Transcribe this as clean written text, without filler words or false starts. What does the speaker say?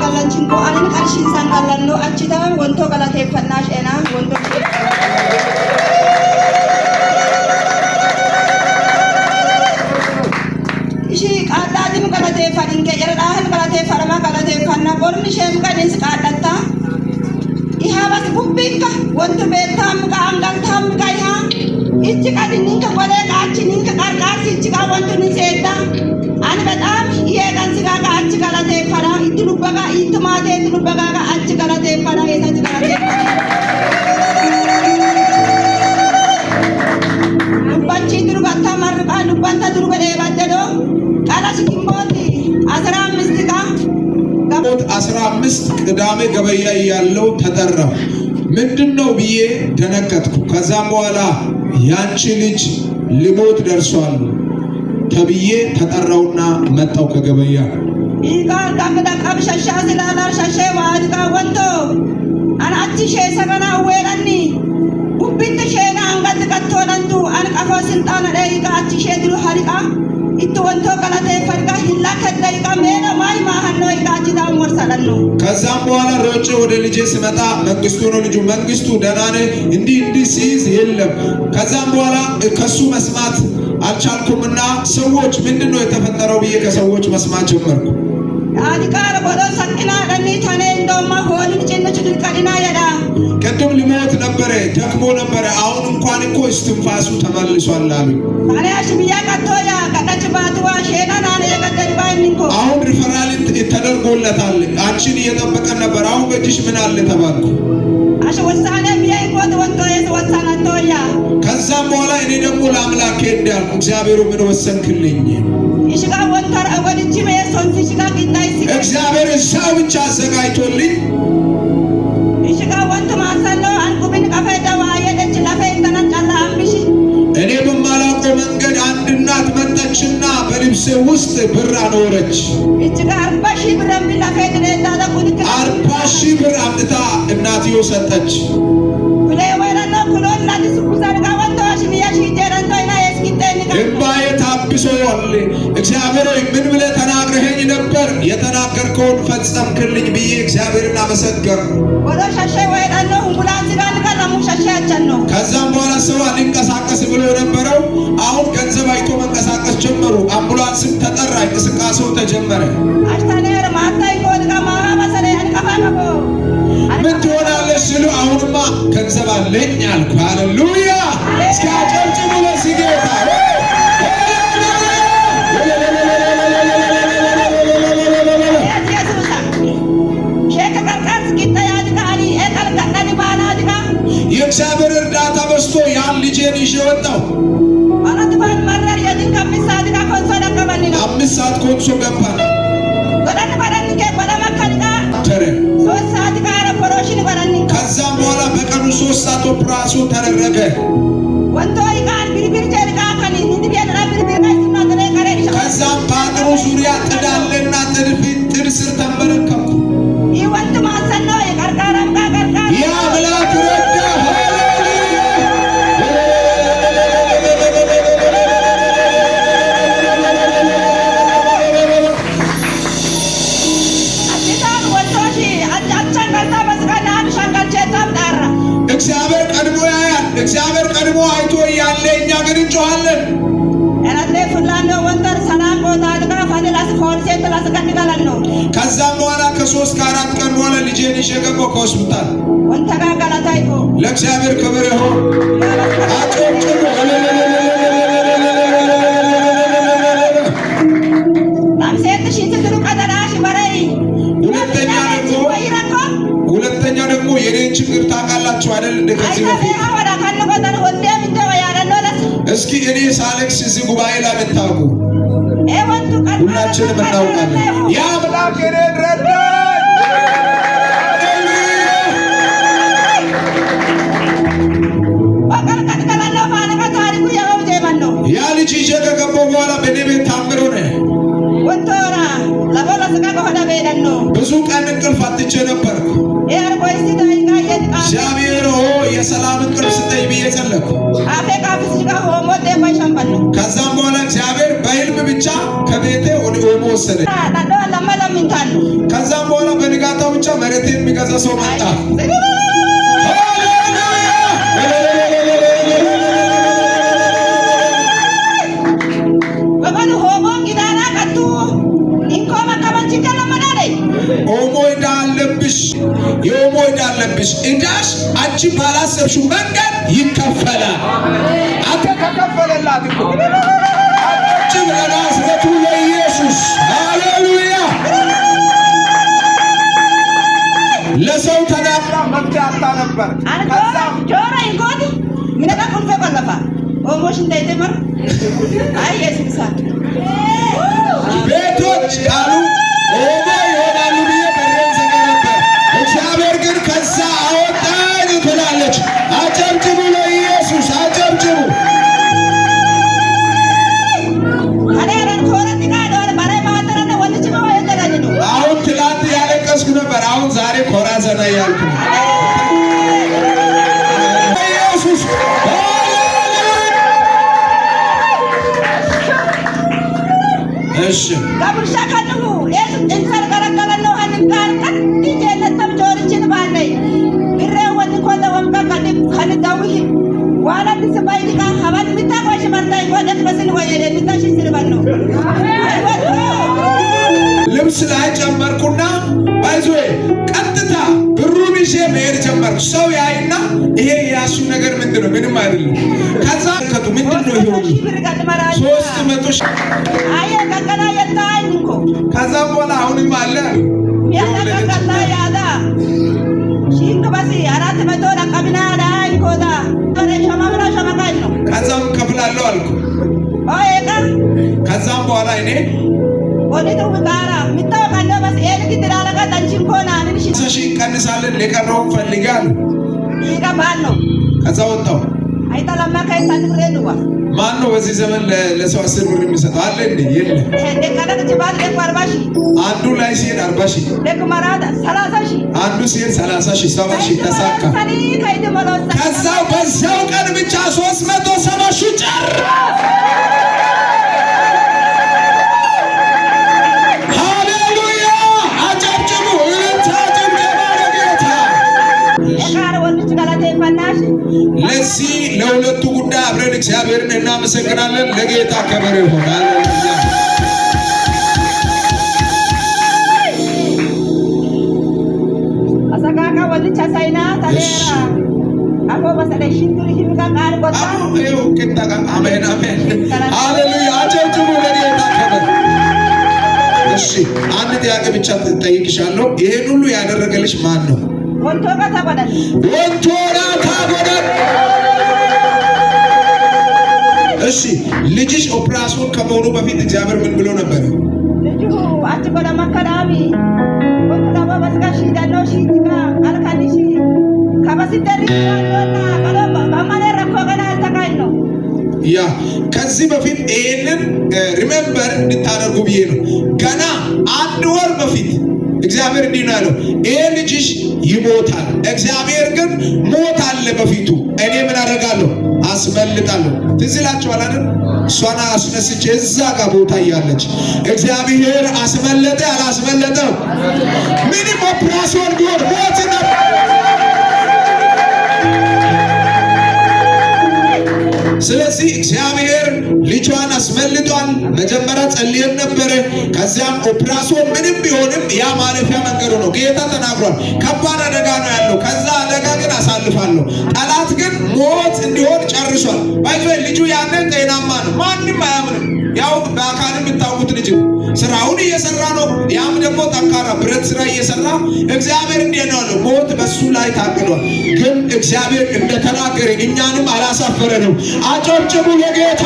galanchinku anin qarshin san galanno achita wonto galate fannash ena wonto ishi qaadaadim galate fadinke yaradahan galate farama galate fanna borni shem qanis qaadatta ihabas bubbinka wonto betam ka angal tham ka iha ichi qadinka wale qaachininka qarqarsi ichi ka wonto ni seetta an bedam ye gansiga ka achi galate fara itulubaga itmate itulubaga ka achi galate fara esa galate lubanchi durugata marqa lubanta durugale baddo qala sikimboti 15 ka ጋቦት 15 ቅዳሜ ገበያ ያለው ተጠራ ምንድነው ብዬ ደነገጥኩ ከዛም በኋላ ያንቺ ልጅ ሊሞት ደርሷል ተብዬ ተጠራውና መጣው ከገበያ ኢጋ ጋምዳ ቀብሻሻ ስላላር ሻሼ ዋድጋ ወንቶ አናቺ ሸሰገና ወራኒ ኡቢት ሸና አንገት ቀቶለንቱ አንቀፎ ስልጣን ደይጋ አቺ ሸድሩ ሐሪቃ ኢቱ ወንቶ ቀላቴ ፈርጋ ሂላ ከደይጋ ሜና ማይ ማህኖ ይጋጂ ዳም ወርሰለሉ ከዛም በኋላ ሮጬ ወደ ልጄ ስመጣ መንግስቱ ነው ልጁ መንግስቱ ደናነ እንዲ ሲይዝ የለም ከዛም በኋላ ከሱ መስማት አልቻልኩምና ሰዎች ምንድነው የተፈጠረው ብዬ ከሰዎች መስማት ጀመርኩ አዲቃር ወደ ሰቅና ደኒ ታኔ እንደማ ሆሊን ጭንጭ ድልቀዲና ያዳ ቀደም ሊሞት ነበር ደክሞ ነበር አሁን እንኳን እኮ እስትንፋሱ ተመልሷል አሉ ታዲያሽ ቢያ ቀቶያ ቀጣች ባትዋ ሼና ናኔ ቀደሪ ባይንኮ አሁን ሪፈራል ተደርጎለታል አንቺን እየጠበቀ ነበር አሁን በእጅሽ ምን አለ ተባልኩ አሽ ወሳኔ ቢያ ይቆጥ ወንቶ ወሳናቶያ ከዛም በኋላ እኔ ደግሞ ለአምላኬ እንዳልኩ እግዚአብሔር ምን ወሰንክልኝ ይሽጋ ወንተር አወድጂ በየሶን ሲሽጋ ቂጣይሲ እግዚአብሔር እዛው ብቻ አዘጋጅቶልኝ ይሽጋ ወንተ ማሰኖ አንቁብን ቀፈደዋ የደች ለፈይተናጫላ አምብሽ እኔ በማላውቀው መንገድ አንድ እናት መጣችና በልብሴ ውስጥ ብር አኖረች ይችጋ 40,000 ብር ለፈይት ለዳዳ ቁልክ 40,000 ብር አምጥታ እናትዮ ሰጠች ለወራና ኩሎን ላዲስ ኩዛርጋ ወንተዋሽ ሚያሽ ይጀራንቶ አይና የስኪቴኒ እምባዬ ታብሶል እግዚአብሔር ምን ብለህ ተናግረኸኝ ነበር የተናገርከውን ፈጸምክልኝ ብዬ እግዚአብሔርን አመሰገንኩ ወደ ሻሼ ወይዳኖ ሁላንስ ጋር ከላሙ ሻሼ አቻኖ ከዛም በኋላ ሰው ሊንቀሳቀስ ብሎ ነበረው አሁን ገንዘብ አይቶ መንቀሳቀስ ጀመሩ አምቡላንስም ተጠራ እንቅስቃሴው ተጀመረ አሽታኔር ማታይ ኮድጋ ማሃባሰለ አንቀፋቀቦ ምን ትሆናለሽ ሲሉ አሁንማ ገንዘብ አለኝ አልኩ ሃሌሉያ እስኪ አጨብጭቡ ለጌታ የእግዚአብሔር እርዳታ በስቶ ያን ልጄን ይዤ ወጣሁ አራት ባል ማረር የድን ከሚሳድ ጋር ኮንሶ ደከመን ነው 5 ሰዓት ኮንሶ ገባን ወደን ባረንከ ወደማከልጋ ተረ 3 ሰዓት ጋር ኦፕሬሽን ባረንከ ከዛም በኋላ በቀኑ 3 ሰዓት ኦፕሬሽን ተደረገ ወንቶ ይቃል ቢርቢር ጀርቃ ከኒ እንዲያና ቢርቢር ጋይስና ተረ ቀረ ከዛም ባጥሩ ዙሪያ ጥዳለና ጥድ ስር ተንበረከኩ ይወንት ማሰኖ የቀርቃራም ጋር ቀርቃራ ያ ብላክ ረዳ እግዚአብሔር ቀድሞ ያያል እግዚአብሔር ቀድሞ አይቶ ያለ እኛ ግን እንጮሃለን እራቴ ፍላንዶ ወንተር ሰላም ቦታ አድጋ ፈደላስ ፎርሴት ላስቀድጋለን ነው ከዛም በኋላ ከ3 ከ4 ቀን በኋላ ልጄን ይዤ ገባሁ ከሆስፒታል ወንተራ ጋላታይኮ ለእግዚአብሔር ክብር ይሁን አጨብጭቡ ታምሴት ሽት ድሩ ቀደራሽ በረይ ሁለተኛ ደግሞ የኔን ችግር ታውቃላችሁ አይደል እንደ ከዚህ በፊት እስኪ እኔ ሳለክስ እዚህ ጉባኤ ላይ መታውቁ ሁላችንም እናውቃለን ያ አምላክ እኔን ረዳኝ ያ ልጅ ይዤ ከገባሁ በኋላ በእኔ ቤት ታምር ሆነ ብዙ ቀን እንቅልፍ አጥቼ ነበርኩ እግዚአብሔር የሰላም እንቅልፍ ስጠኝ ብዬ ጸለይኩ ከዛም በኋላ እግዚአብሔር በሕልም ብቻ ከቤቴ ወደ ኦሞ ወሰደኝ ከዛም በኋላ መሬት የሚገዛ ሰው መጣ። ኦሞ ዕዳ አለብሽ፣ የኦሞ ዕዳ አለብሽ። ዕዳሽ አንቺ ባላሰብሽው መንገድ ይከፈላል። አንተ ተከፈለላት እኮ አንቺ ለናዝሬቱ ለኢየሱስ ሃሌሉያ። ለሰው ተናግራ መፍትሄ አጣ ነበር። ከዛ ጆሮ ይጎድ ምን ተቆልፈ ባለፋ ኦሞሽ እንዳይተመር አይ ኢየሱስ ቤቶች ቃሉ ኦሞ ይሆናሉ ብዬ በሬን ዘጋ ነበር። እግዚአብሔር ግን ከዛ አወጣኝ ትላለች። አጨብጭቡ ለኢየሱስ አጨብጭቡ። አሁን ትላንት ያለቀስኩ ነበር። አሁን ዛሬ ኮራ ዘና እያልኩ ነው። ኢየሱስ እሺ ጋብሻ ካንሙ ለስ እንሰር ገረገረለው አንንካር ከዲጄ ለተም ጆርችን ባለይ ግሬወን ኮለ ወምቃ ከንዳዊ ዋላ ድስባይ ዲካ ሀባን ምታቆሽ መርታይ ወደት በስል ወየደ ምታሽ ስልባል ነው ልብስ ላይ ጨመርኩና ባይዞይ ቀጥታ ብሩን ይዤ መሄድ ጀመርኩ። ሰው ያይና ይሄ ያሱ ነገር ምንድነው? ምንም አይደለም። ከዛ ከቱ ምንድነው ይሆን 300 ሺህ አየ ከከና የታይ እንኮ ከዛ በኋላ አሁንም አለ ያለከታ ያዳ ሺንክ በሲ 400 ለቀብና ላይ ኮዳ ወደ ሸማምራ ሸማቃይ ነው። ከዛም ከፍላለሁ አልኩ። ኦይካ ከዛም በኋላ እኔ ወዲቱ ጋራ ምታወቃለ በስ ኤልክ ትላለካ ታንቺን ኮና ንሽ ሰሺ ቀንሳለን ለቀረው ፈልጋል ይቀባል ነው። ከዛ ወጣው አይተላማ ከይታንብሬንዋ ማን ነው በዚህ ዘመን ለሰው 10 ብር የሚሰጠው አለ እንዴ? የለም። ደካለክ ትባል ደክ 40 ሺህ አንዱ ላይ ሲሄድ 40 ሺህ ደክ ማራዳ 30 ሺህ አንዱ ሲሄድ 30 ሺህ 70 ሺህ ተሳካ። ከዛው በዛው ቀን ብቻ 370 ሺህ ጨረሰ። ሃሌሉያ! አጨብጭቡ! እልልታችሁ ለጌታ። ለዚህ ለሁለቱ ጉዳይ አብረን እግዚአብሔርን እናመሰግናለን። ለጌታ ክብር ይሁን። ሃሌሉያ! አሰጋጋ ወልቻ ሳይና ታሌራ አቆ በሰለሽን ዱሪ ሂምካ ቃል ቆጣ አሜን አሜን አሜን። ሃሌሉያ! አጨብጭቡ ለጌታ ክብር። እሺ አንድ ጥያቄ ብቻ ትጠይቅሻለሁ። ይሄን ሁሉ ያደረገልሽ ማን ነው? ወንቶራ ታበዳል ወንቶራ ታበዳል። እሺ ልጅሽ ኦፕራሲዮን ከመሆኑ በፊት እግዚአብሔር ምን ብሎ ነበር? ልጁ አትቆላ መከራሚ ወንቶራ በስጋሽ ዳለው ሺቲካ አልካዲሽ ከበሲደሪ ያለና ቀለባ በማለ ረኮገና አልተካይ ነው። ያ ከዚህ በፊት ይሄንን ሪሜምበር እንድታደርጉ ብዬ ነው። ገና 1 ወር በፊት እግዚአብሔር እንዲህ ነው ያለው፣ ይሄ ልጅሽ ይሞታል። እግዚአብሔር ግን ሞት አለ በፊቱ። እኔ ምን አደርጋለሁ? አስመልጣለሁ። ትዝ ይላችኋል አይደል? እሷን አስነስቼ እዛ ጋር ቦታ እያለች እግዚአብሔር አስመለጠ አላስመለጠም? ምንም ኦፕራሲዮን ቢሆን ሞት ነው። ስለዚህ እግዚአብሔር ልጇን አስመልጧል። መጀመሪያ ጸልየን ነበረ። ከዚያም ኦፕራሲዮን ምንም ቢሆንም ያ ማለፊያ መንገዱ ነው። ጌታ ተናግሯል። ከባድ አደጋ ነው ያለው። ከዛ አደጋ ግን አሳልፋለሁ። ጠላት ግን ሞት እንዲሆን ጨርሷል። ባይዞ ልጁ ያንን ጤናማ ነው። ማንም አያምንም። ያው በአካል የምታውቁት ልጅ ስራውን እየሰራ ነው። ያም ደግሞ ጠንካራ ብረት ስራ እየሰራ እግዚአብሔር እንዲህ ነው ያለው፣ ሞት በሱ ላይ ታቅዷል። ግን እግዚአብሔር እንደተናገረ እኛንም አላሳፈረንም። አጨብጭቡ ለጌታ።